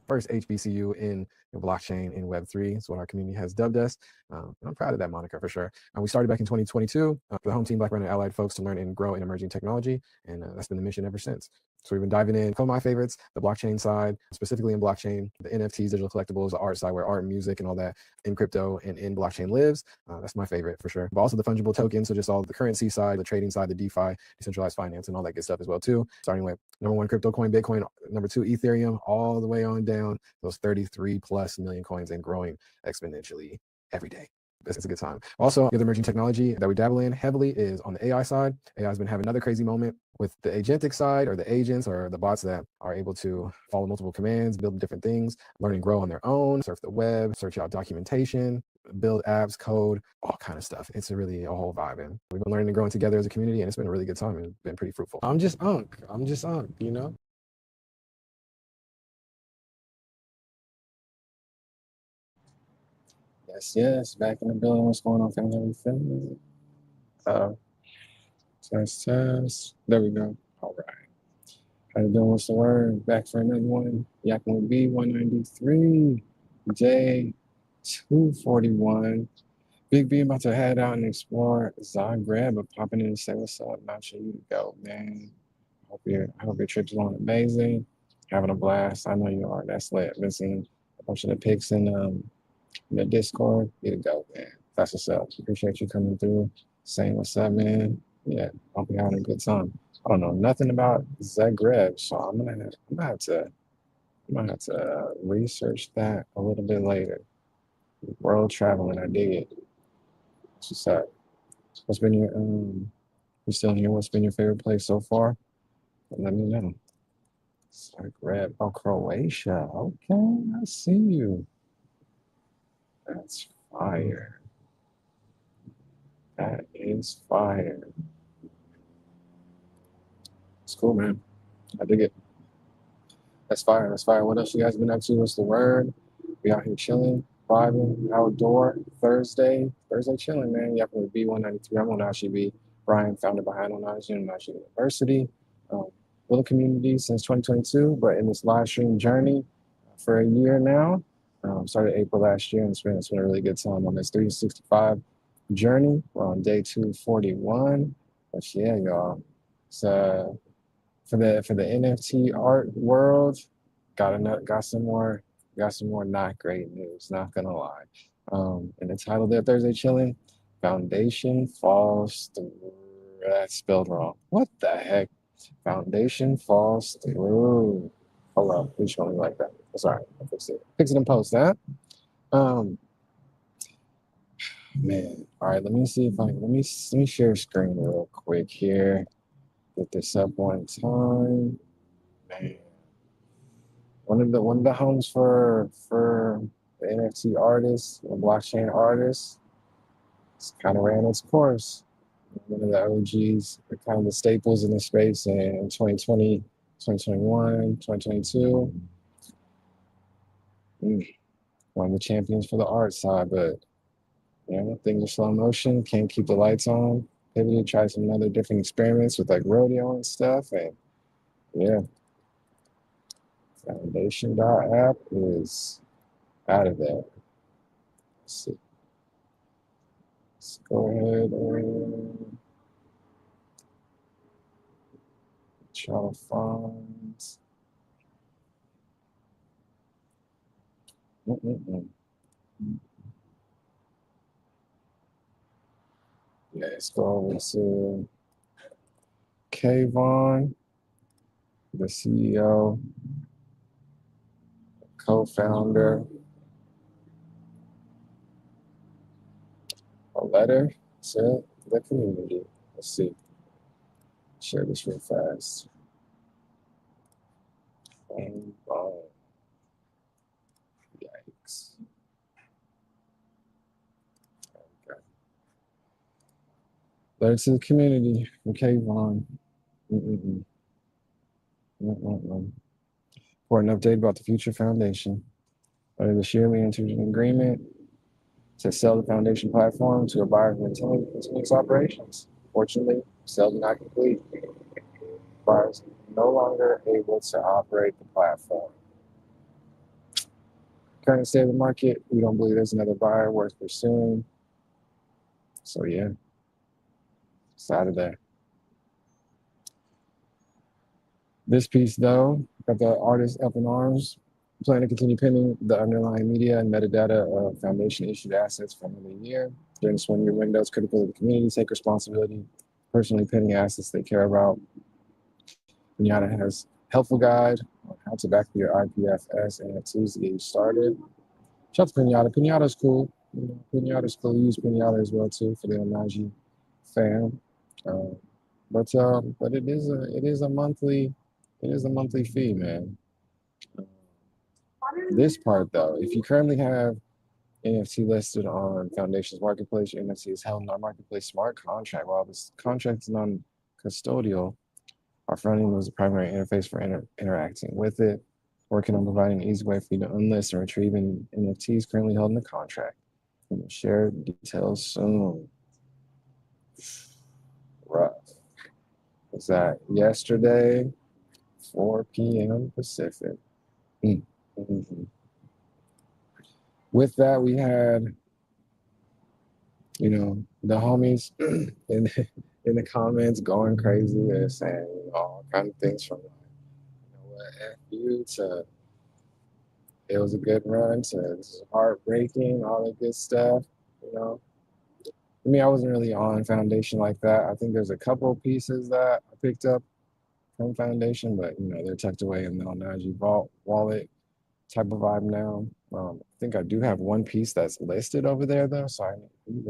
first HBCU in blockchain in Web3. It's what our community has dubbed us. I'm proud of that moniker for sure. We started back in 2022 for the home team, Black, Brown, and Allied folks to learn and grow in emerging technology. And that's been the mission ever since. So we've been diving in some of my favorites, the blockchain side, specifically in blockchain, the NFTs, digital collectibles, the art side where art and music and all that in crypto and in blockchain lives. That's my favorite for sure. But also the fungible tokens, so just all the currency side, the trading side, the DeFi, decentralized finance, and all that good stuff as well too. Starting with number 1 crypto coin, Bitcoin, number 2 Ethereum, all the way on down those 33 plus million coins and growing exponentially every day. It's a good time. Also, the other emerging technology that we dabble in heavily is on the AI side. AI has been having another crazy moment with the agentic side, or the agents or the bots that are able to follow multiple commands, build different things, learn and grow on their own, surf the web, search out documentation, build apps, code, all kind of stuff. It's really a whole vibe. And we've been learning and growing together as a community, and it's been a really good time. It's been pretty fruitful. I'm just Unc, you know? Yes, back in the building. What's going on, family? How we feeling? Test. There we go. All right. How you doing? What's the word? Back for another one. YwB193, day 241. Big B about to head out and explore Zagreb, but popping in and say what's up. Not sure you to go, man. I hope your trip's going amazing. Having a blast. I know you are. That's lit. Been seeing a bunch of the pics in the Discord. You to go, man. That's what's up. Appreciate you coming through, saying what's up, man. Yeah, hope you're having a good time. I don't know nothing about Zagreb, so I'm gonna have to research that a little bit later. World traveling, I dig it. What's up? What's been your you still here? What's been your favorite place so far? Let me know. Zagreb, oh, Croatia. Okay, I see you. That's fire. That is fire. It's cool, man. I dig it. That's fire. That's fire. What else you guys been up to? What's the word? We out here chilling, vibing, outdoor. Thursday chilling, man. Yappin with YwB193. I'm on YwB. Brian, founder behind on University. With a community since 2022, but in this live stream journey for a year now. Started April last year, and it's been a really good time on this 365 journey. We're on day 241. But yeah, y'all. So for the NFT art world, got some more not great news, not gonna lie. And the title there, Thursday Chilling, Foundation falls through. That's spelled wrong. What the heck? Foundation falls through. Hold on, please show me like that. Sorry, I'll fix it. Fix it in post, huh? Man. All right, let me see if let me share screen real quick here. Get this up one time. Man. One of the homes for the NFT artists, the blockchain artists, it's kind of ran its course. One of the OGs, kind of the staples in the space in 2020, 2021, 2022. One of the champions for the art side, but things are slow motion, can't keep the lights on. Pivoted, tried some other different experiments with like rodeo and stuff, and yeah. Foundation.app is out of there. Let's see. Let's go ahead and try to find. Yeah, let's go over to Kayvon, the CEO, co-founder. A letter to the community. Let's see. Share this real fast. And yikes. Okay. Letter to the community from Kayvon. Important update about the Future Foundation. Earlier this year, we entered an agreement to sell the foundation platform to a buyer who continues operations. Fortunately, sale did not complete. Buyers no longer able to operate the platform. current state of the market, we don't believe there's another buyer worth pursuing. So yeah, it's out of there. This piece though, got the artist up in arms, plan to continue pinning the underlying media and metadata of foundation issued assets for another year. During this 1 year window, it's critical that the community take responsibility, personally pinning assets they care about. Pinata has helpful guide on how to back your IPFS NFTs to get you started. Shout out to Pinata. Pinata's cool. Pinata's cool. We use Pinata as well too for the Onaji fam. But it is a monthly fee, man. This part though, if you currently have NFT listed on Foundation's marketplace, your NFT is held in our marketplace smart contract. While this contract is non-custodial, our front end was the primary interface for interacting with it, working on providing an easy way for you to unlist and retrieve NFTs currently held in the contract. And we'll share details soon. Rough. Was that yesterday, 4 p.m. Pacific. Mm-hmm. With that, we had, the homies in the comments going crazy. They're saying all kind of things from F you to it was a good run to this is heartbreaking, all that good stuff. I mean, I wasn't really on Foundation like that. I think there's a couple pieces that I picked up from Foundation, but they're tucked away in the Onaji vault wallet type of vibe now. I think I do have one piece that's listed over there though, so I need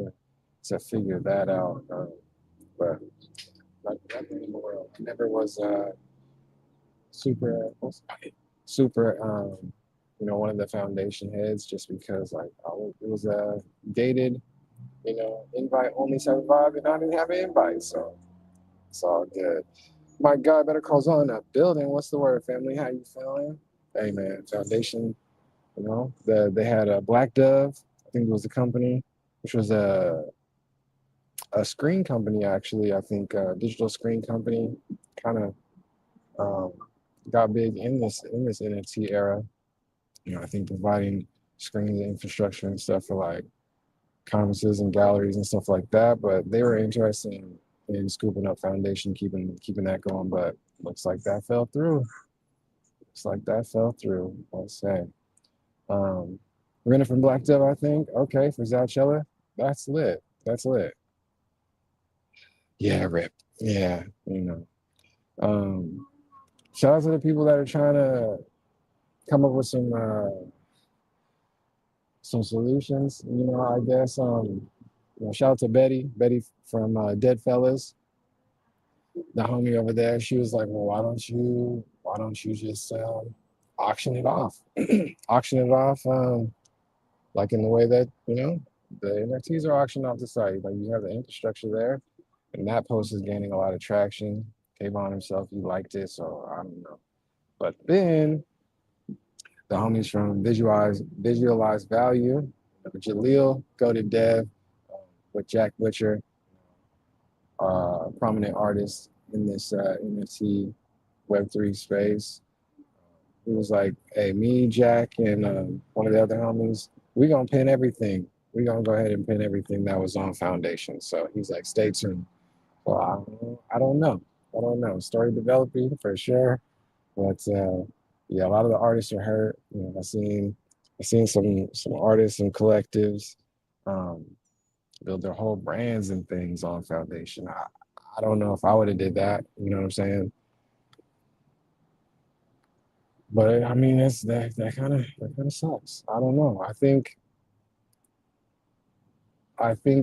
to figure that out. But nothing anymore. I never was super one of the Foundation heads, just because it was a gated invite only type of vibe, and I didn't have an invite, so it's all good. My God, Better Call's on a building. What's the word, family? How you feeling? Hey man, Foundation. They had a Black Dove, I think it was the company, which was a screen company actually. I think a digital screen company, kind of got big in this NFT era. I think providing screens and infrastructure and stuff for like conferences and galleries and stuff like that. But they were interested in scooping up Foundation, keeping that going. But looks like that fell through. I'll say. Rented from Black Dove, I think. Okay, for Zalchella. That's lit. Yeah, rip. Yeah, shout out to the people that are trying to come up with some solutions. I guess. Shout out to Betty from Dead Fellas, the homie over there. She was like, "Well, why don't you just auction it off? Auction it off, like in the way that the NFTs are auctioned off the site. Like you have the infrastructure there, and that post is gaining a lot of traction. Kayvon himself, he liked it, so I don't know. But then the homies from Visualize Value, Jaleel, Go to Dev, with Jack Butcher, prominent artist in this NFT Web3 space. He was like, "Hey, me, Jack, and one of the other homies, we gonna pin everything. We gonna go ahead and pin everything that was on Foundation." So he's like, "Stay tuned." Well, I don't know. Story developing for sure, but yeah, a lot of the artists are hurt. I've seen some artists and collectives build their whole brands and things on Foundation. I don't know if I would have did that. You know what I'm saying? But I mean, that kind of sucks. I don't know. I think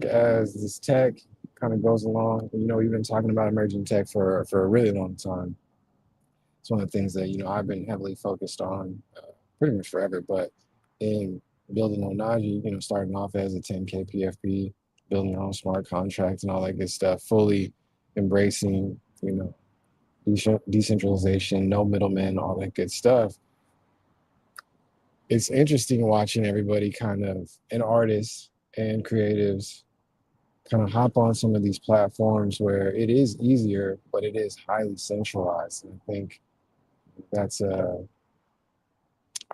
as this tech kind of goes along, we've been talking about emerging tech for a really long time. It's one of the things that I've been heavily focused on pretty much forever. But in building Onaji, starting off as a 10K PFP, building your own smart contracts and all that good stuff, fully embracing decentralization, no middlemen, all that good stuff. It's interesting watching everybody and artists and creatives kind of hop on some of these platforms where it is easier, but it is highly centralized. And I think that's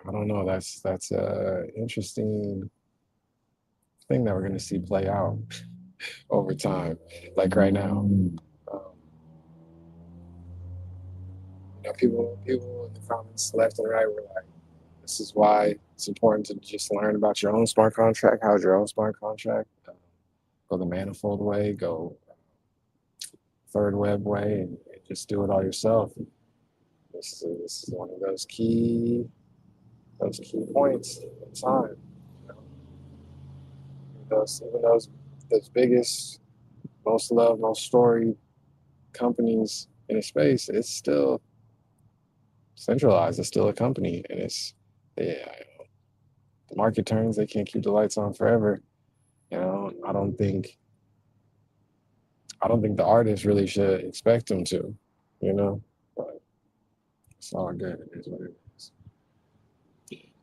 I don't know. That's a interesting thing that we're going to see play out over time. Like right now, people in the comments left and right were like, "This is why it's important to just learn about your own smart contract. How's your own smart contract? Go the manifold way. Go third web way, and just do it all yourself." This is one of those key points in time. You know? Those biggest, most loved, most storied companies in a space, it's still centralized. It's still a company, and yeah. The market turns. They can't keep the lights on forever. You know, I don't think the artists really should expect them to. You know, but it's all good. It is what it is.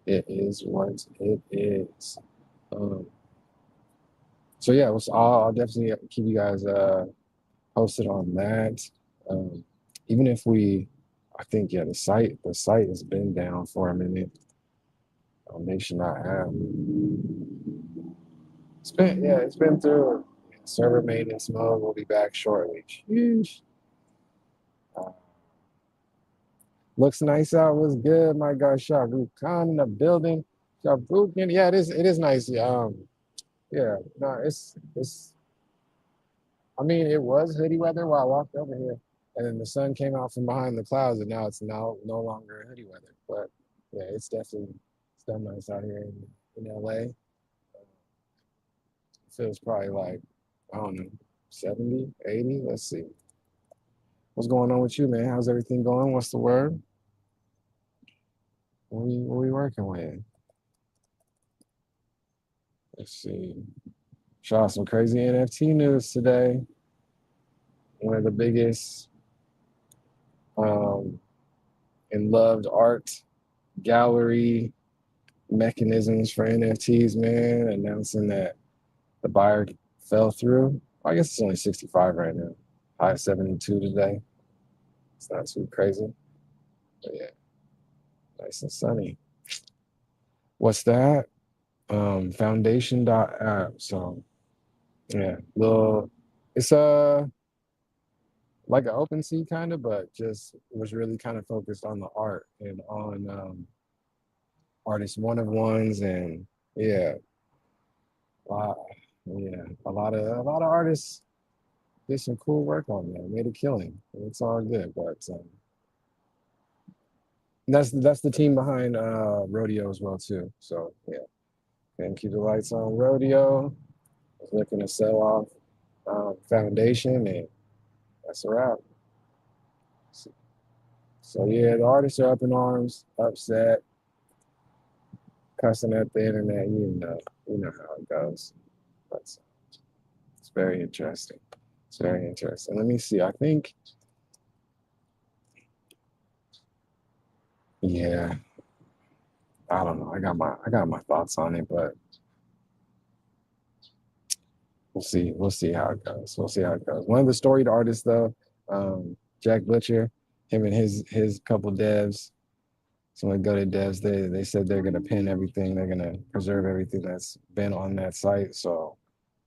It is what it is. Um, so yeah, I'll definitely keep you guys posted on that. Um, even if I think the site has been down for a minute. They should not have. It's been through server maintenance mode. We'll be back shortly. Sheesh. Uh, Looks nice out. Was good. My God, Shahrukh Khan in the building. Shahrukh, yeah, it is nice. Yeah, no, it's. I mean, it was hoodie weather while I walked over here, and then the sun came out from behind the clouds, and now it's no longer hoodie weather. But yeah, it's done nice out here in LA. It feels probably like, I don't know, 70, 80. Let's see. What's going on with you, man? How's everything going? What's the word? What we working with? Let's see. Saw some crazy NFT news today. One of the biggest um, and loved art gallery mechanisms for NFTs, man, announcing that the buyer fell through. I guess it's only 65 right now. High 72 today. It's not too crazy. But yeah, nice and sunny. What's that? Foundation.app. So yeah, it's like an open sea kind of, but just was really kind of focused on the art and on artist one of ones, and yeah, wow, yeah, a lot of artists did some cool work on there, made a killing. It's all good, but that's the team behind Rodeo as well too. So yeah, and keep the lights on Rodeo. Was looking to sell off Foundation, and that's a wrap. So yeah, the artists are up in arms, upset, cussing at the internet. You know how it goes. But it's very interesting. It's very interesting. Let me see. I think, yeah, I don't know. I got my thoughts on it, but we'll see. We'll see how it goes. We'll see how it goes. One of the storied artists though, Jack Butcher, him and his couple devs. So when we go to devs, they said they're gonna pin everything. They're gonna preserve everything that's been on that site. So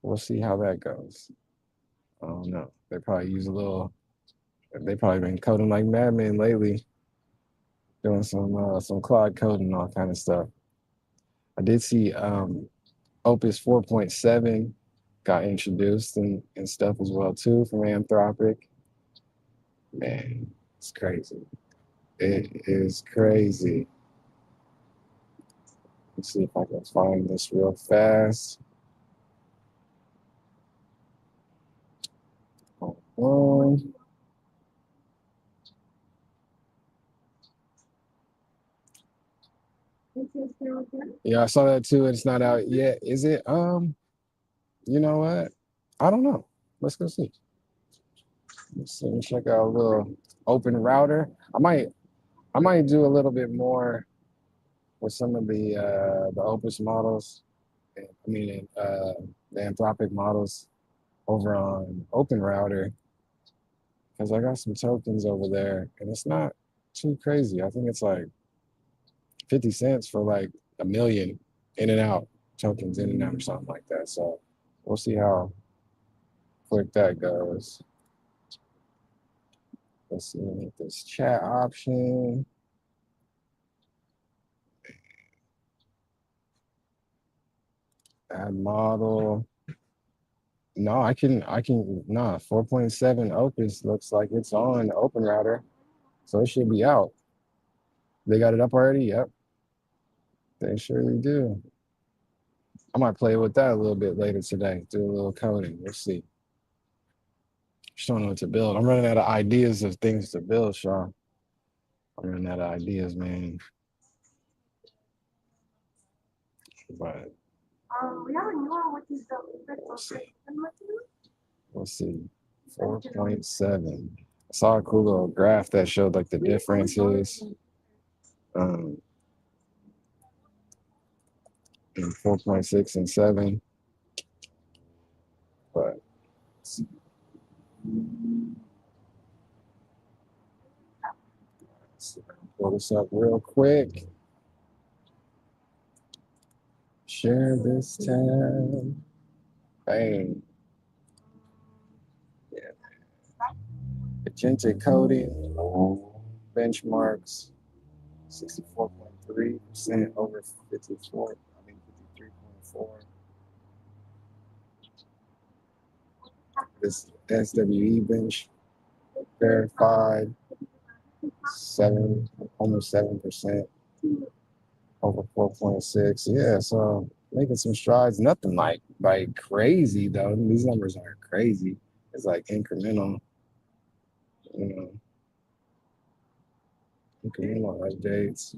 we'll see how that goes. I don't know. They probably use a little. They probably been coding like madmen lately, doing some Claude code and all kind of stuff. I did see Opus 4.7 got introduced and stuff as well too from Anthropic. Man, it's crazy. It is crazy. Let's see if I can find this real fast. Hold on. Yeah, I saw that too. It's not out yet. Is it? You know what? I don't know. Let's go see. Let's see. Check out a little open router. I might do a little bit more with some of the Opus models. I mean, the Anthropic models over on Open Router because I got some tokens over there, and it's not too crazy. I think it's like 50 cents for like a million in and out tokens in and out or something like that. So we'll see how quick that goes. Let's see, hit this chat option. Add model. No, I can, nah, 4.7 Opus looks like it's on Open Router. So it should be out. They got it up already? Yep. They surely do. I might play with that a little bit later today. Do a little coding. We'll see. Just don't know what to build. I'm running out of ideas of things to build, Sean. I'm running out of ideas, man. But we'll see. We'll see. 4.7. I saw a cool little graph that showed like the differences in 4.6 and 7. But let's pull this up real quick. Share this tab. Bang. Yeah. Agentic coding. Benchmarks. 64.3% over 54. I mean 53.4. This SWE bench verified almost 7% over 4.6. Yeah, so making some strides. Nothing like crazy though. These numbers aren't crazy. It's like incremental, you know, incremental updates.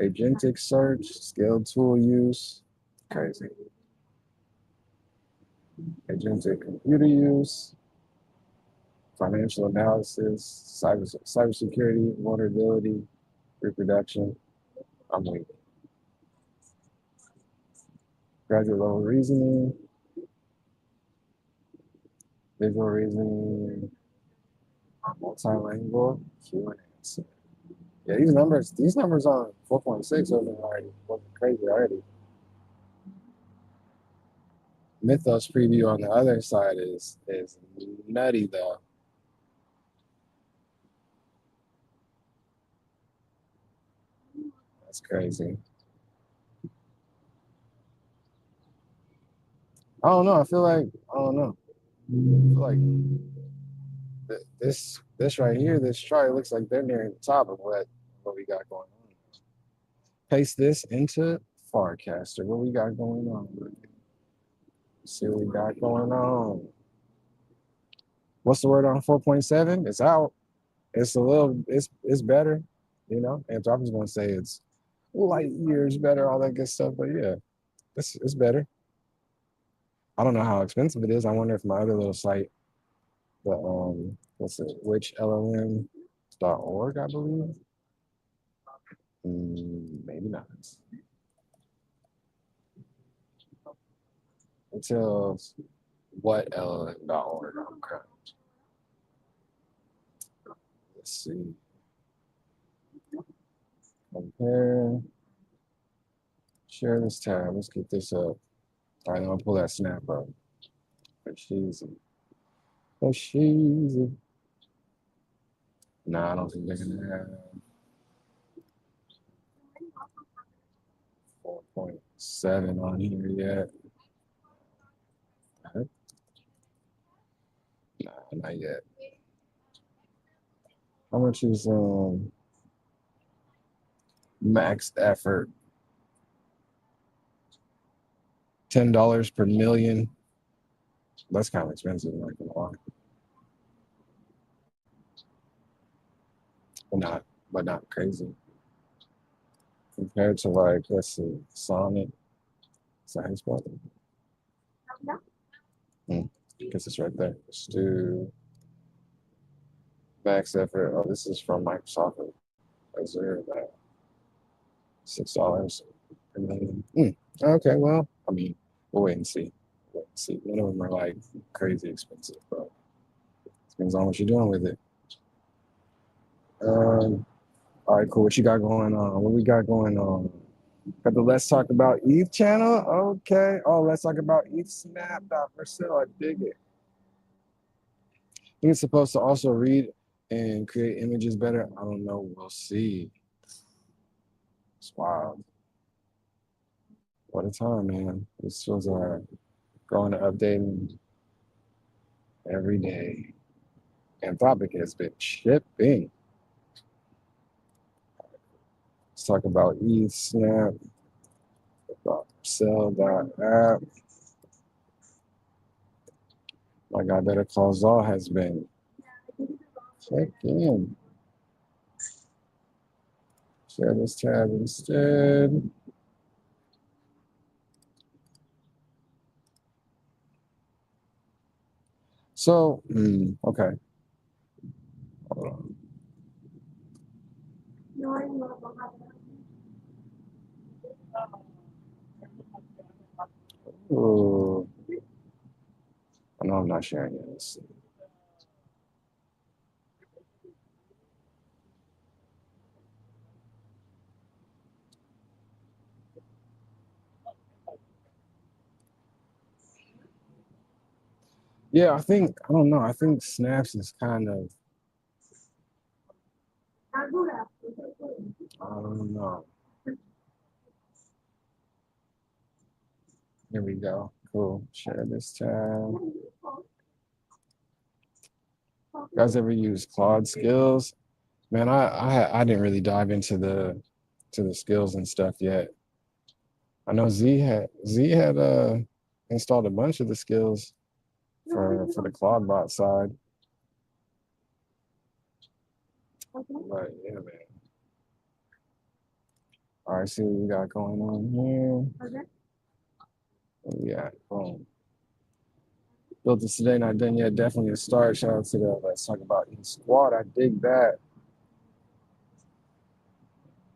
Agentic search, scaled tool use, crazy. Agentic computer use, financial analysis, cybersecurity, vulnerability, reproduction. I'm weak. Graduate level reasoning, visual reasoning, multilingual, Q&A. Yeah, these numbers on 4.6 wasn't crazy already. Mythos preview on the other side is nutty though. That's crazy. I don't know. I don't know. I feel like this right here, this chart looks like they're nearing the top of what we got going on. Paste this into Farcaster. What we got going on? Let's see what we got going on. What's the word on 4.7? It's out. It's a little. It's better. You know, Anthropic's gonna say it's light years better, all that good stuff. But yeah, it's better. I don't know how expensive it is. I wonder if my other little site, the what's it, which LLM.org, I believe. Maybe not. Until what LLM.org. Okay. Let's see. Compare. Share this tab. Let's get this up. All right, I'm gonna pull that snap up. She's Nah, I don't think they're gonna have 4.7 on here yet. Nah, not yet. How much is max effort? $10 per million. That's kind of expensive, I'm not gonna lie. But not crazy. Compared to like, let's see, Sonic. Is that how you spell it? I guess it's right there. Let's do max effort. Oh, this is from Microsoft Azure. $6 per million. Okay, well, I mean, we'll wait and see. None of them are like crazy expensive, but depends on what you're doing with it. All right, cool. What you got going on? What we got going on? Got the Let's Talk About ETH channel? Okay. Oh, Let's Talk About ETH Snap. For sale. I dig it. I think it's supposed to also read and create images better. I don't know. We'll see. It's wild. What a time, man. These tools are growing and updating every day. Anthropic has been shipping. Let's talk about ETH Snap. Sell.app. My God, Better Call Saul has been checked in. Share this tab instead. So, okay. Hold on. Ooh. I know I'm not sharing it. Let's see. Yeah, I don't know. I think Snaps is kind of, I don't know. Here we go. Cool. Share this tab. You guys ever use Claude skills? Man, I didn't really dive into the skills and stuff yet. I know Z had installed a bunch of the skills for the Claude bot side. But yeah, man. All right, see what we got going on here. Yeah, boom. Built this today, not done yet. Definitely a start. Shout out to the Let's Talk About ETH Squad. I dig that.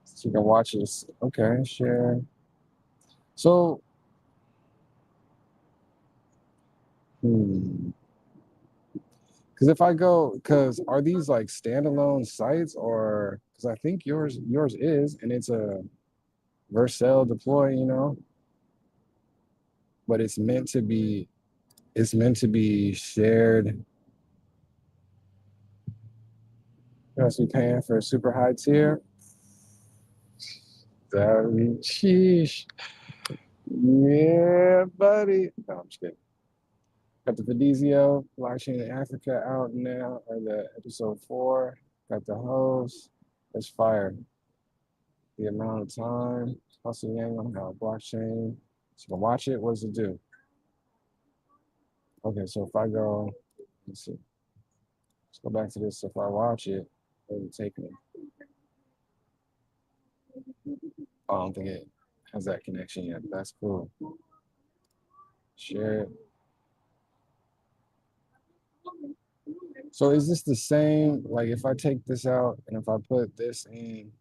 So you can watch this. Okay, share. So, because if I go, because are these like standalone sites or because I think yours is, and it's a Vercel deploy, but it's meant to be shared. You must be paying for a super high tier. Very sheesh. Yeah, buddy. No, I'm just kidding. Got the Fedizio, blockchain in Africa out now, or the episode 4. Got the host. It's fire. The amount of time. Hustle Yang on how blockchain. So you can watch it. What does it do? Okay, so if I go, let's see. Let's go back to this. If I watch it, what would it take me? Oh, I don't think it has that connection yet. That's cool. Share it. So is this the same? Like if I take this out and if I put this in,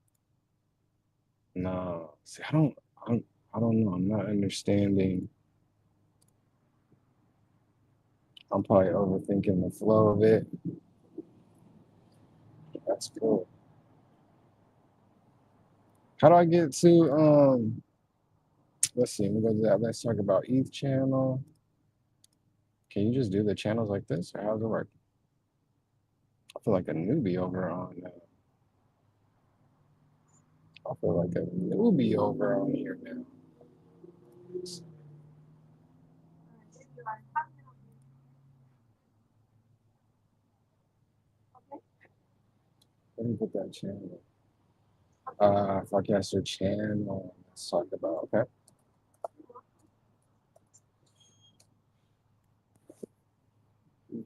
no. See, I don't know. I'm not understanding. I'm probably overthinking the flow of it. That's cool. How do I get to let's see, let me go to that. Let's talk about ETH channel. Can you just do the channels like this, or how does it work? I feel like a newbie over on I feel like a newbie over on here now. Let me put that channel. Forecaster channel. Let's talk about, okay.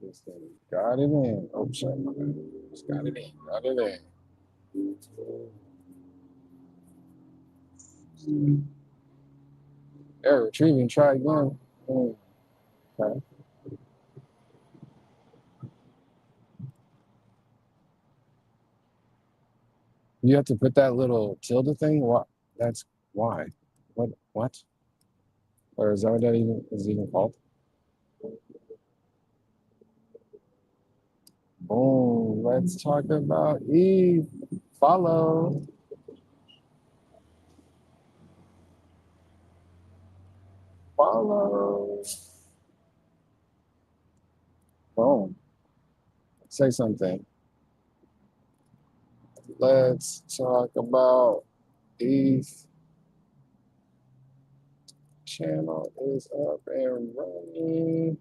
Just got it in. Oh, sorry, my bad. Just got it in. Got it in. Error retrieving. Try again. Okay. You have to put that little tilde thing. What? That's why. What? Or is that what that is even called? Boom. Let's talk about ETH. Follow. Follow. Boom. Say something. Let's talk about ETH. Channel is up and running.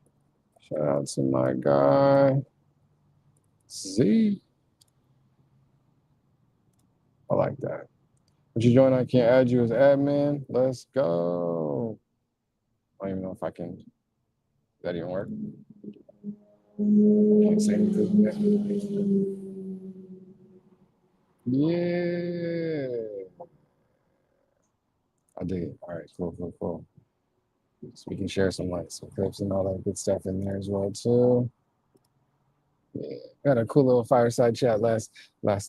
Shout out to my guy, Z. I like that. Would you join? I can't add you as admin. Let's go. I don't even know if I can. Does that even work? Can't say anything. Yeah. I dig it. All right, cool. So we can share some clips and all that good stuff in there as well too. Yeah, got a cool little fireside chat last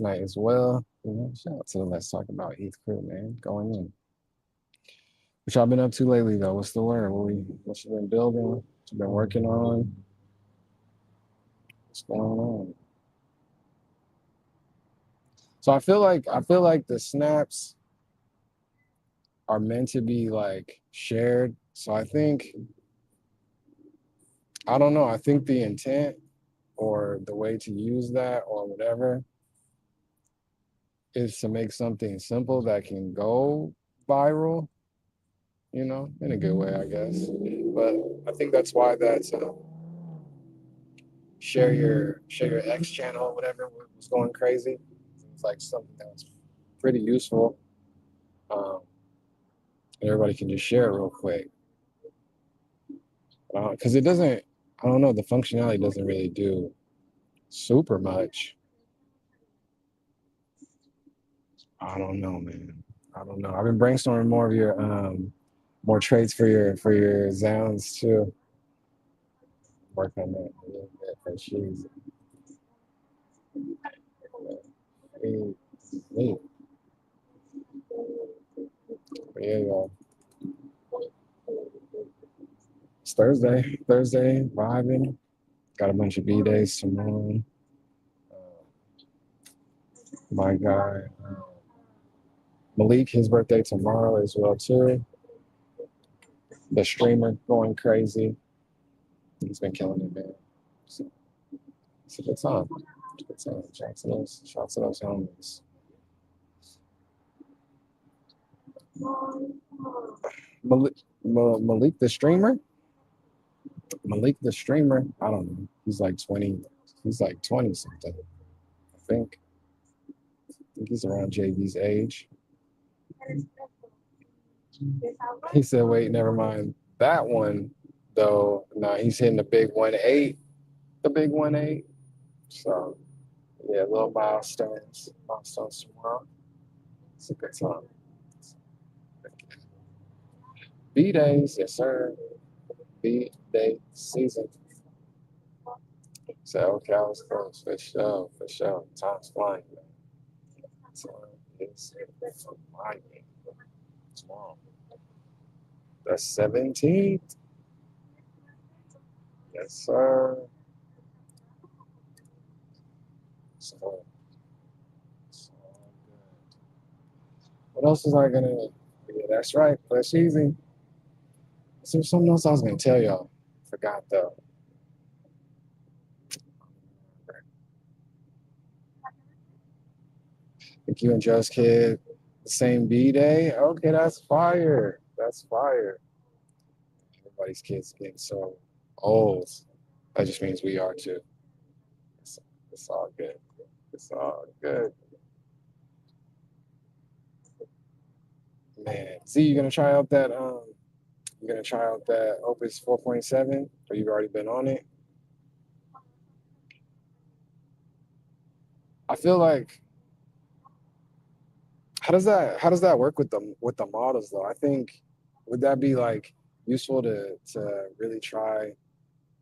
night as well. You know, shout out to the Let's Talk About ETH crew, man. Going in. What y'all been up to lately though? What's the word? What you been building? What you been working on? What's going on? So I feel like the snaps are meant to be like shared. So I don't know. I think the intent or the way to use that or whatever is to make something simple that can go viral, you know, in a good way, I guess. But I think that's why that's share your X channel or whatever was going crazy. It's like something that was pretty useful. And everybody can just share it real quick. Because it doesn't, I don't know, the functionality doesn't really do super much. I don't know, man. I don't know. I've been brainstorming more of your more traits for your Zounds too. Work on that a little bit for cheese. Neat. But yeah, y'all. It's Thursday, vibing. Got a bunch of B days tomorrow. My guy Malik, his birthday tomorrow as well too. The streamer going crazy. He's been killing it, man. So, it's a good time. It's a good time. Shout out to those homies. Malik the streamer? Malik the streamer? I don't know. He's like 20. He's like 20 something. I think he's around JV's age. He said, wait, never mind. That one, though, nah, he's hitting the big 1-8. The big 1-8. So, yeah, little milestones. Milestones tomorrow. It's a good time. B-Days, yes, sir. B-Day season. So, okay, I was close. For sure. Time's flying, man. Time is flying. Tomorrow. The 17th. Yes, sir. So what else was I gonna? Yeah, that's right. That's easy. So there's something else I was gonna tell y'all. Forgot though. Think you and Just Kid the same B day? Okay, that's fire. That's fire. Everybody's kids getting so old. That just means we are too. It's all good. It's all good. Man, Z, you gonna try out that you're gonna try out that Opus 4.7, or you've already been on it? I feel like how does that work with the models though? I think would that be like useful to really try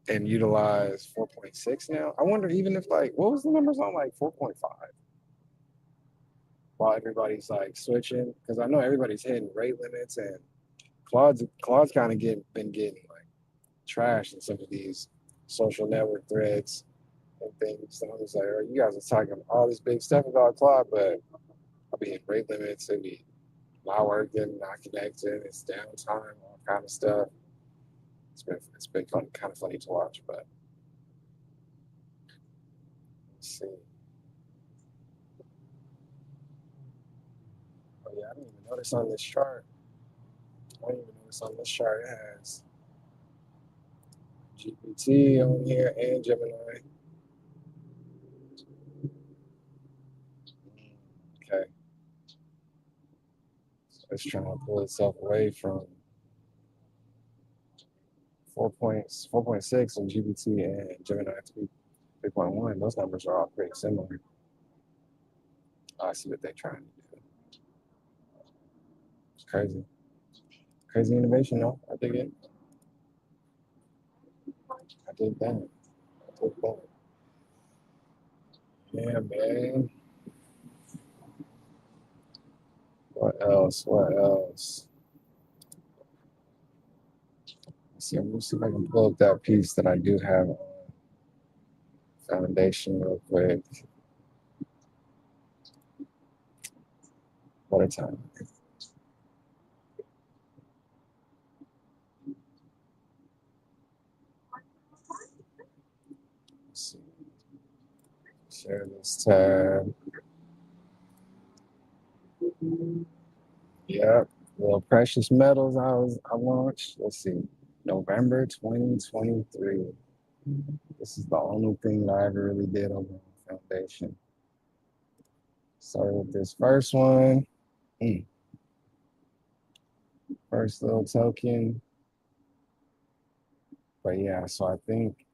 and utilize 4.6 now? I wonder even if like what was the numbers on like 4.5 while everybody's like switching, because I know everybody's hitting rate limits and Claude's kind of been getting like trashed in some of these social network threads. and things. So I'm just like, oh, you guys are talking all this big stuff about Claude, but I'll be in rate limits, it'll be not working, not connecting, it's downtime, all kind of stuff. It's been fun, kind of funny to watch, but let's see. Oh yeah, I didn't even notice on this chart. I didn't even notice on this chart it has GPT on here and Gemini. Okay. So it's trying to pull itself away from 4.6 and GPT and Gemini 3.1. Those numbers are all pretty similar. I see what they're trying to do. It's crazy. Crazy innovation, though. I dig it. I dig that. I dig that. Yeah, man. What else? What else? Let me see if I can pull up that piece that I do have on Foundation real quick. What a time. Let's see. Share this tab. Yep. Little precious metals I launched. Let's see. November 2023. This is the only thing that I ever really did over on Foundation. Started with this first one. First little token. But yeah, so I think,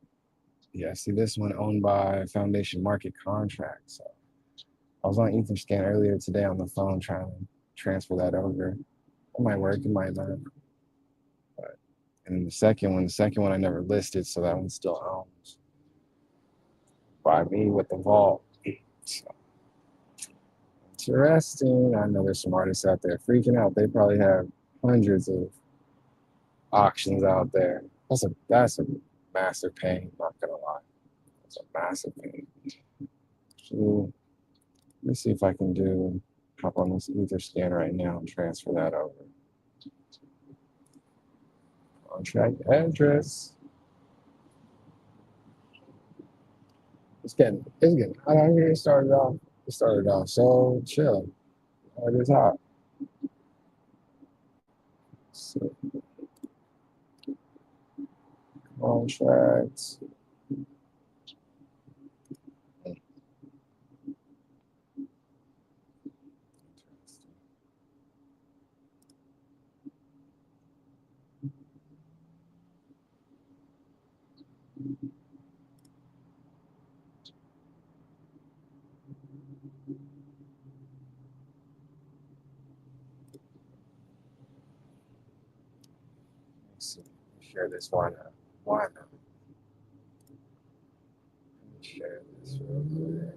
yeah, see this one owned by Foundation Market Contract. So I was on Etherscan earlier today on the phone trying to transfer that over. It might work, it might not. But and then the second one I never listed, so that one's still owned by me with the vault. So interesting. I know there's some artists out there freaking out. They probably have hundreds of auctions out there. That's a massive pain, not gonna lie. It's a massive pain. So let me see if I can hop on this Etherscan right now and transfer that over. Contract address. It's getting hot out here. It started off so chill. It is hot. So, contracts. Let's see. Share this. Why not? Why not? Let me share this real quick.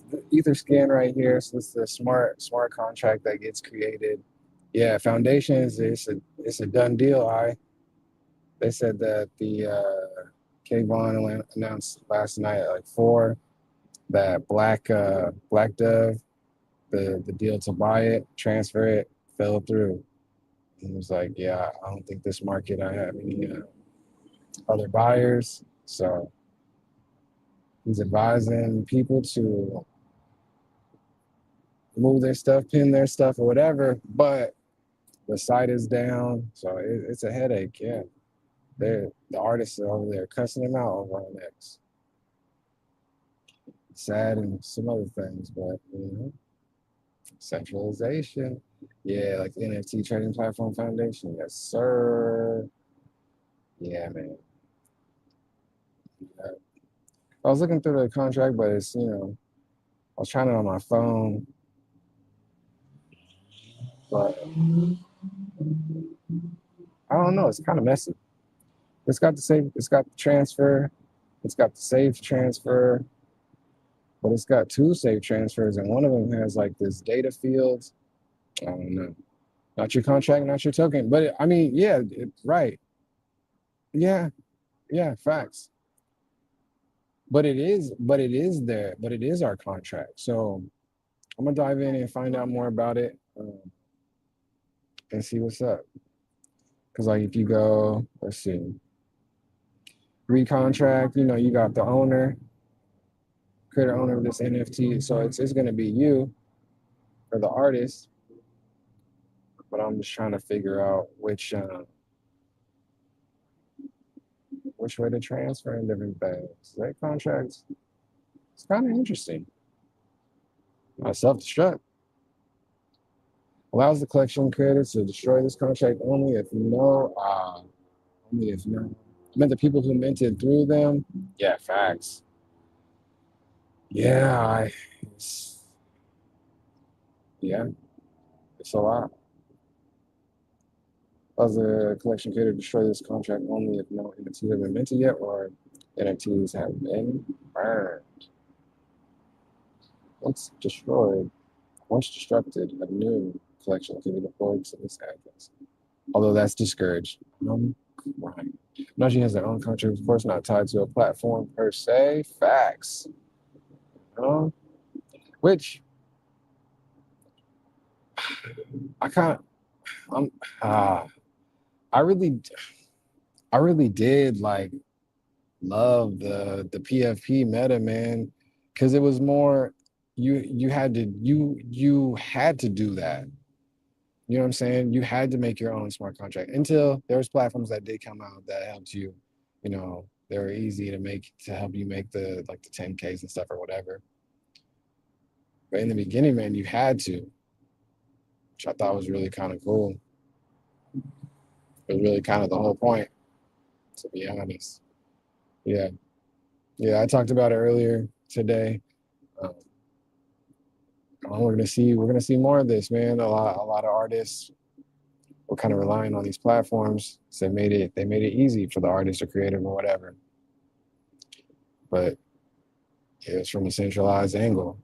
The Etherscan right here. So it's the smart contract that gets created. Yeah, Foundation it's a done deal. They said that the Kayvon announced last night at like 4 that Black Dove, the deal to buy it, transfer it, fell through. And he was like, yeah, I don't think this market I have any other buyers. So he's advising people to move their stuff, pin their stuff, or whatever, but the site is down. So it's a headache. Yeah. The artists are over there cussing them out over on X. Sad and some other things, but centralization. Yeah, like the NFT Trading Platform Foundation. Yes, sir. Yeah, man. Yeah. I was looking through the contract, but it's I was trying it on my phone, but I don't know. It's kind of messy. It's got the transfer, it's got the safe transfer, but it's got 2 safe transfers, and one of them has like this data field. I don't know. Not your contract, not your token. But I mean, yeah, right. Yeah, yeah, facts. But it is our contract. So I'm gonna dive in and find out more about it, and see what's up. Because like if you go, let's see, recontract, you know, you got the owner, creator owner of this NFT. So it's gonna be you or the artist. But I'm just trying to figure out which way to transfer and different things. That contracts, it's kind of interesting. Self-destruct allows the collection creator to destroy this contract only if no. I meant the people who minted through them. Yeah, facts. Yeah, it's, yeah, it's a lot. Allows the collection creator to destroy this contract only if no NFTs have been minted yet or NFTs have been burned. Once destroyed, once destructed, a new collection can be deployed to this address. Although that's discouraged. Right. Nudging has their own contract, of course, not tied to a platform per se. Facts. Which I kind of, I'm, I really, I really did like love the PFP meta, man, because it was more you had to do that. You know what I'm saying? You had to make your own smart contract until there was platforms that did come out that helped you. You know, they were easy to make to help you make the like the 10Ks and stuff or whatever. But in the beginning, man, you had to, which I thought was really kind of cool. It was really kind of the whole point, to be honest. Yeah, yeah. I talked about it earlier today. Um, we're gonna see more of this, man. A lot of artists were kind of relying on these platforms. So they made it easy for the artist or creative or whatever. But it was from a centralized angle.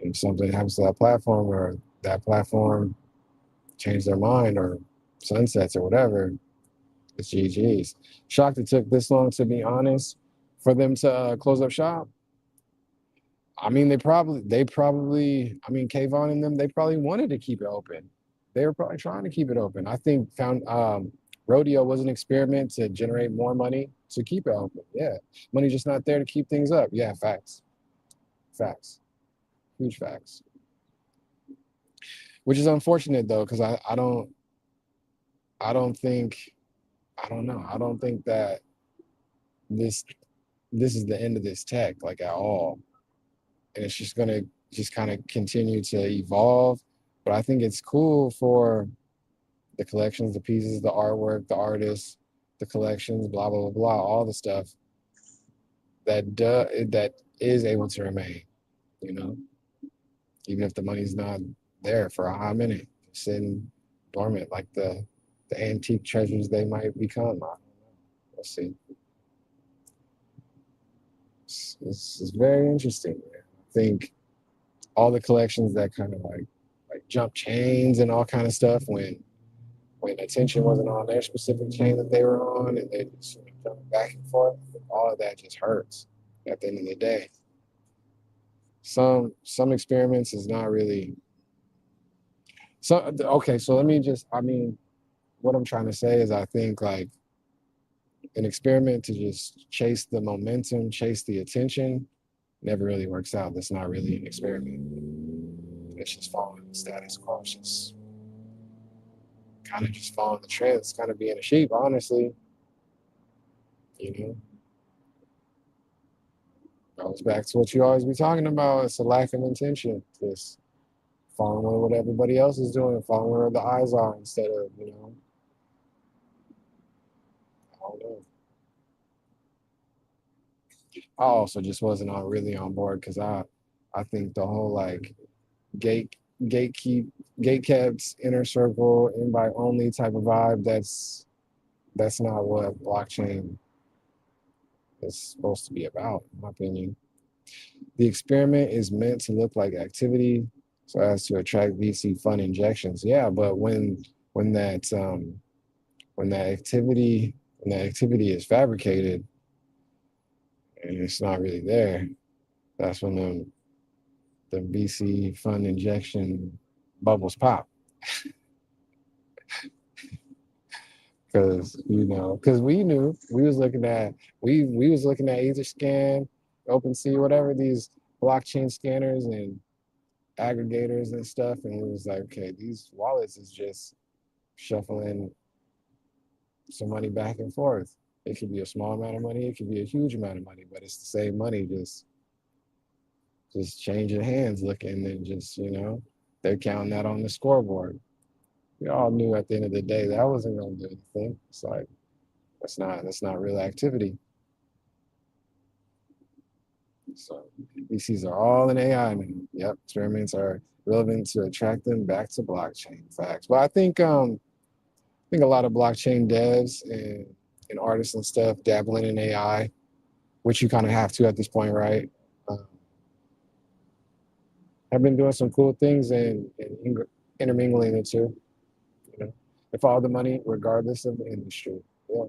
And if something happens to that platform or that platform changed their mind or sunsets or whatever, it's GG's. Shocked it took this long, to be honest, for them to close up shop. I mean, I mean, Kayvon and them, they probably wanted to keep it open. They were probably trying to keep it open. I think Rodeo was an experiment to generate more money to keep it open. Yeah, money just not there to keep things up. Yeah, facts, facts, huge facts. Which is unfortunate though, because I don't think, I don't know, I don't think that this this is the end of this tech like at all, and it's just gonna just kind of continue to evolve. But I think it's cool for the collections, the pieces, the artwork, the artists, the collections, blah blah blah blah, all the stuff that is able to remain. You know, even if the money's not there for a hot minute, sitting dormant like the antique treasures they might become. I don't know. We'll see. It's very interesting, man. I think all the collections that kind of like jump chains and all kind of stuff when attention wasn't on their specific chain that they were on and they just jumping back and forth, all of that just hurts at the end of the day. Some experiments is not really so okay, so let me just I mean, what I'm trying to say is I think like an experiment to just chase the momentum, chase the attention, never really works out. That's not really an experiment. It's just following the status quo. It's just kind of just following the trend. It's kind of being a sheep, honestly. You know, goes back to what you always be talking about. It's a lack of intention. Just following what everybody else is doing, following where the eyes are instead of, I don't know. I also just wasn't on really on board because I think the whole like gate gatekeep gatekept inner circle invite only type of vibe, that's not what blockchain is supposed to be about, in my opinion. The experiment is meant to look like activity so as to attract VC fund injections. Yeah, but when that when that activity and the activity is fabricated and it's not really there, that's when the VC fund injection bubbles pop. Because we knew we was looking at Etherscan, OpenSea, whatever these blockchain scanners and aggregators and stuff, and we was like, okay, these wallets is just shuffling some money back and forth. It could be a small amount of money, it could be a huge amount of money, but it's the same money, just changing hands, looking and just they're counting that on the scoreboard. We all knew at the end of the day that wasn't going to do anything. It's like that's not real activity. So VCs are all in AI now. Yep, experiments are relevant to attract them back to blockchain. Facts. But I think a lot of blockchain devs and artists and stuff dabbling in AI, which you kind of have to at this point, right? Have been doing some cool things and intermingling the two. You know, they follow the money regardless of the industry. Yeah,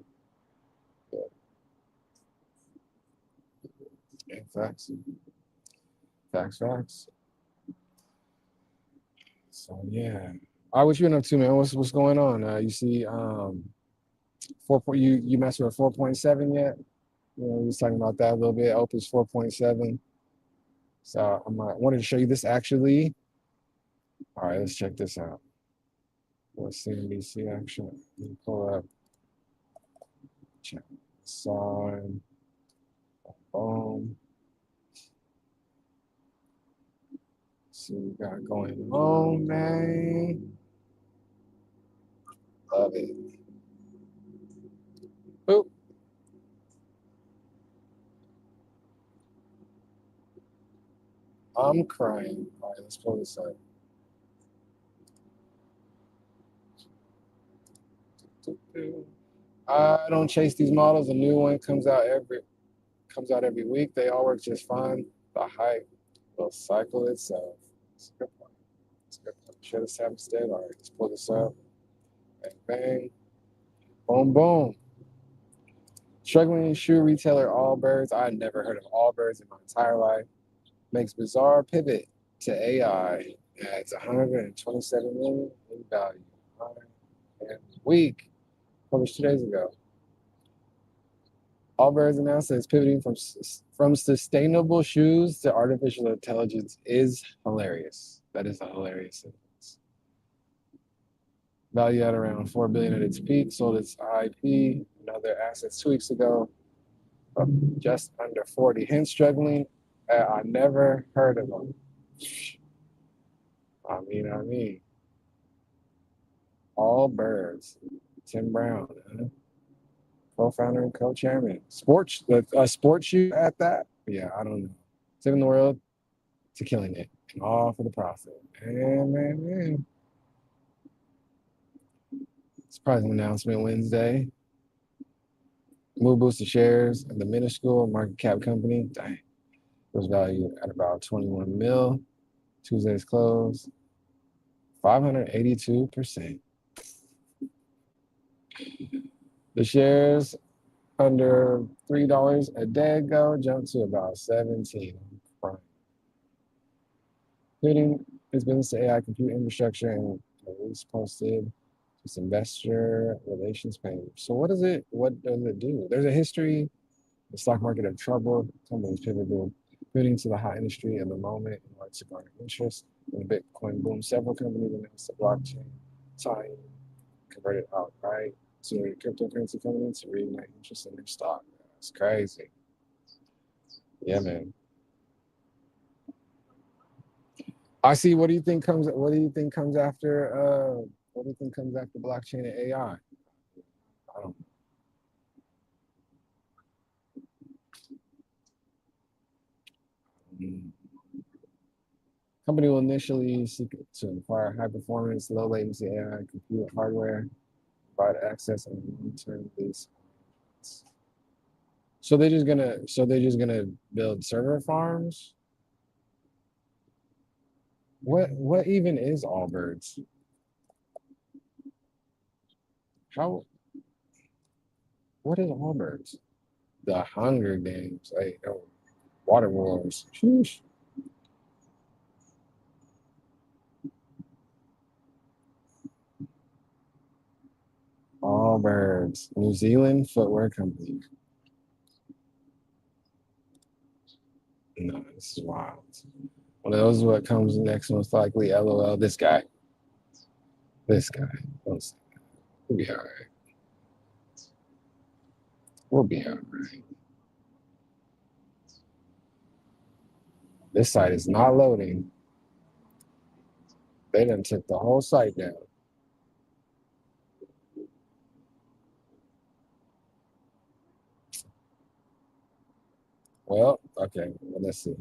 yeah, yeah, facts, facts. So yeah. All right, what you been up to, man? What's going on? You see, you messing with 4.7 yet? We was talking about that a little bit. Opus 4.7. So I wanted to show you this actually. All right, let's check this out. What's CNBC action? Let me pull up. Check sign. Boom. See what we got going on, man. Love it. Boop. I'm crying. All right, let's pull this up. I don't chase these models. A new one comes out every week. They all work just fine. The hype will cycle itself. It's a good point. It's a good point. Share this have instead. All right, let's pull this up. Bang, bang. Boom, boom. Struggling shoe retailer Allbirds. I had never heard of Allbirds in my entire life. Makes bizarre pivot to AI. Adds 127 million in value. And week. Published 2 days ago. Allbirds announced that it's pivoting from sustainable shoes to artificial intelligence is hilarious. That is a hilarious sentence. Valued at around $4 billion at its peak, sold its IP and other assets 2 weeks ago, up just under 40. Hence struggling. I never heard of them. I mean, Allbirds. Tim Brown, huh? Co-founder and co-chairman. Sports shoe at that? Yeah, I don't know. Saving the world to killing it, and all for the profit. Man. Surprising announcement Wednesday. Move boosted shares of the minuscule market cap company. Dang. It was valued at about 21 mil. Tuesday's close. 582%. The shares under $3 a day ago jumped to about 17. Including its business to AI compute infrastructure and release posted its investor relations page. So what does it do? There's a history, the stock market of trouble, companies pivoting to the hot industry at the moment in order to garner interest. When the Bitcoin boom, several companies announced the blockchain time converted outright to a cryptocurrency company to reignite interest in their stock. That's crazy. Yeah, man. I see. What do you think comes after? What do you think comes after blockchain and AI? I don't. Mm. Company will initially seek to acquire high performance, low latency AI compute hardware, provide access on a long-term lease. So they're just gonna build server farms. What even is Allbirds? How What is Allbirds? The Hunger Games. Hey, oh, Water Wars. Sheesh. Allbirds. New Zealand footwear company. No, this is wild. One of those is what comes next, most likely. LOL. This guy. This guy. Don't say that. We'll be all right. We'll be all right. This site is not loading. They done took the whole site down. Well, okay. Well, let's see.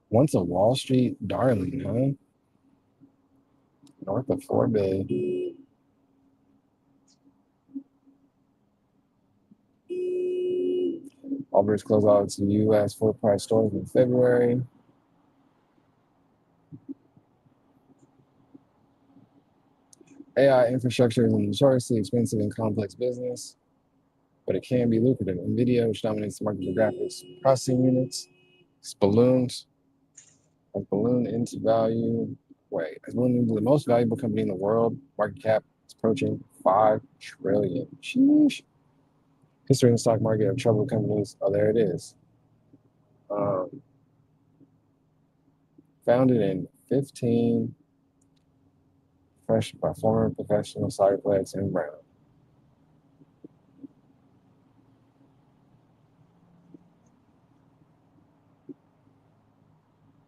Once a Wall Street darling, huh? North of $4 billion. Allbirds closed out to U.S. full price stores in February. AI infrastructure is a notoriously expensive and complex business, but it can be lucrative. NVIDIA, which dominates the market for graphics processing units, has ballooned into value. Wait, has ballooned into the most valuable company in the world. Market cap is approaching $5 trillion. Sheesh. History in the stock market of troubled companies. Oh, there it is. Founded in 15, fresh by former professional soccer player Tim Brown. In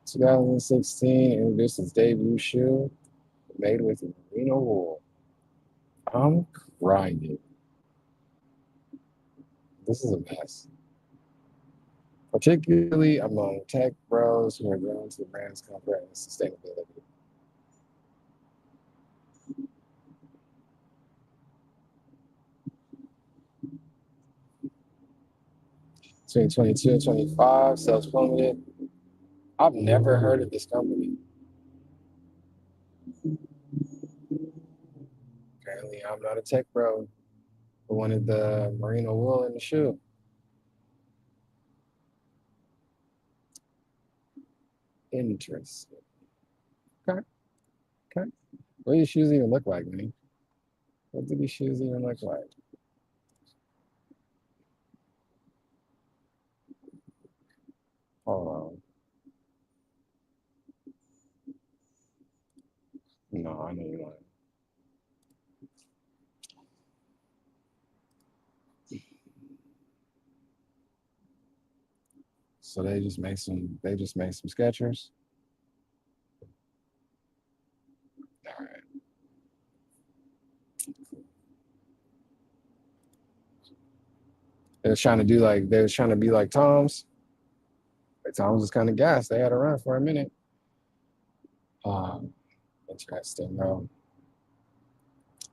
2016, introduced its debut shoe made with merino wool. I'm crying. This is a mess. Particularly among tech bros who are drawn to the brand's comfort and sustainability. Between 22 and 25, sales plummeted. I've never heard of this company. Apparently, I'm not a tech bro who wanted the merino wool in the shoe. Interesting. Okay. Okay. What do these shoes even look like, man? What do these shoes even look like? Hold on. No, I know you lying. So they just make some Skechers. All right. They was trying to be like Tom's. But Tom's was kind of gassed. They had a run for a minute. Interesting, bro.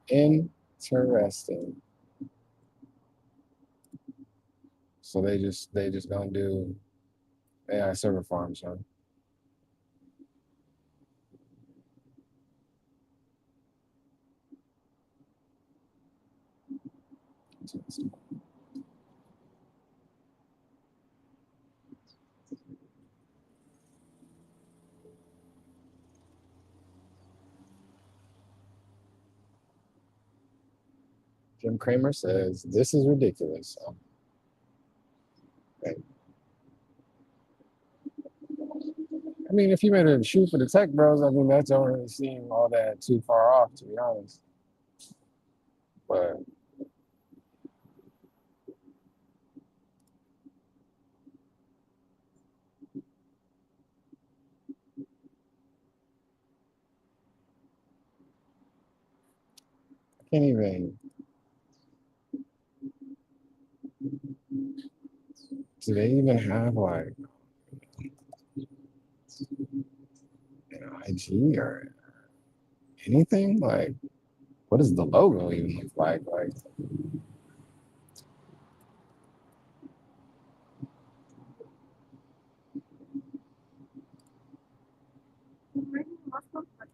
Interesting. So they just gonna do AI server farms, huh? Jim Cramer says this is ridiculous. Okay. I mean, if you made a shoe for the tech bros, I mean, that don't really seem all that too far off, to be honest. But I can't even. Do they even have like an IG or anything? Like, what does the logo even look like? Like,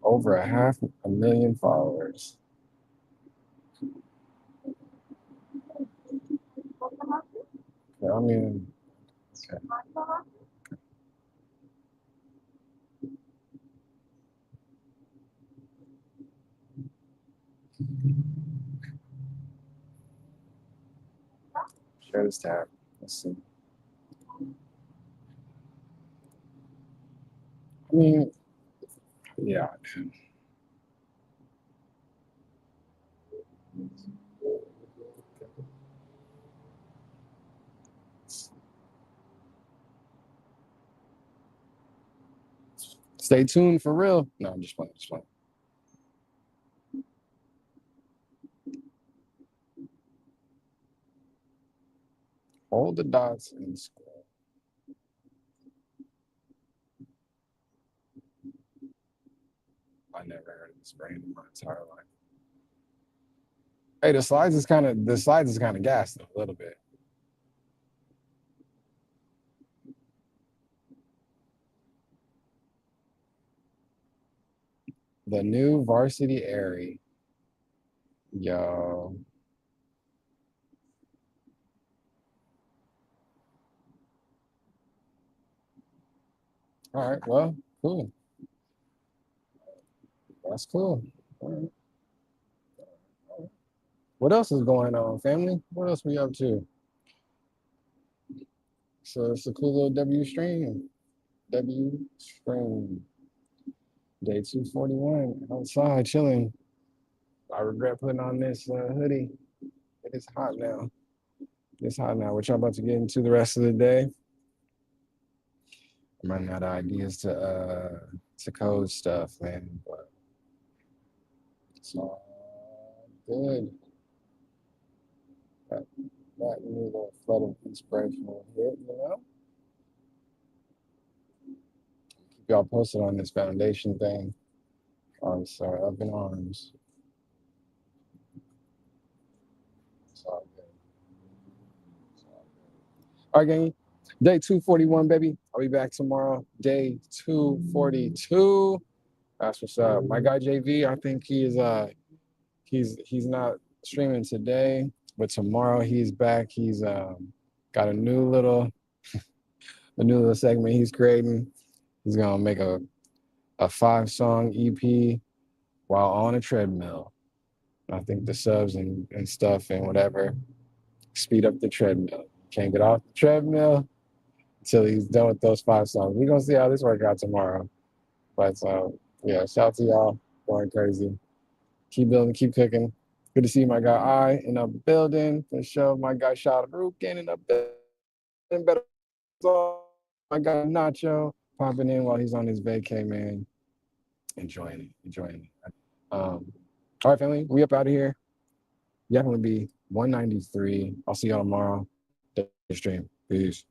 over 500,000 followers. I mean, okay. Share this tab. Let's see. I mean, yeah, man. Stay tuned for real. No, I'm just playing. Just playing. Hold the dots and scroll. I never heard of this brand in my entire life. Hey, the slides is kind of gassed a little bit. The new varsity Airy. Yo. All right, well, cool. That's cool. All right. What else is going on, family? What else we up to? So it's a cool little W stream. W stream. Day 241 outside chilling. I regret putting on this hoodie. It is hot now. It's hot now. What y'all about to get into the rest of the day? I'm running out of ideas to code stuff, man. But it's all good. That new little flood of inspirational hit, you know? Keep y'all posted on this foundation thing. Oh, sorry, up in arms. It's all good. It's all good. All right, gang. Day 241, baby. I'll be back tomorrow. Day 242. That's what's up. My guy JV, I think he's not streaming today, but tomorrow he's back. He's got a new little segment he's creating. He's gonna make a 5-song EP while on a treadmill. I think the subs and stuff and whatever speed up the treadmill. Can't get off the treadmill until he's done with those 5 songs. We're gonna see how this works out tomorrow. But yeah, shout out to y'all going crazy. Keep building, keep cooking. Good to see my guy I in the building. For sure. My guy Shot Rukin in the building. Better my guy Nacho popping in while he's on his vacay, man. Enjoying it. All right, family. We up out of here. YwB193. I'll see y'all tomorrow. Stream. Peace.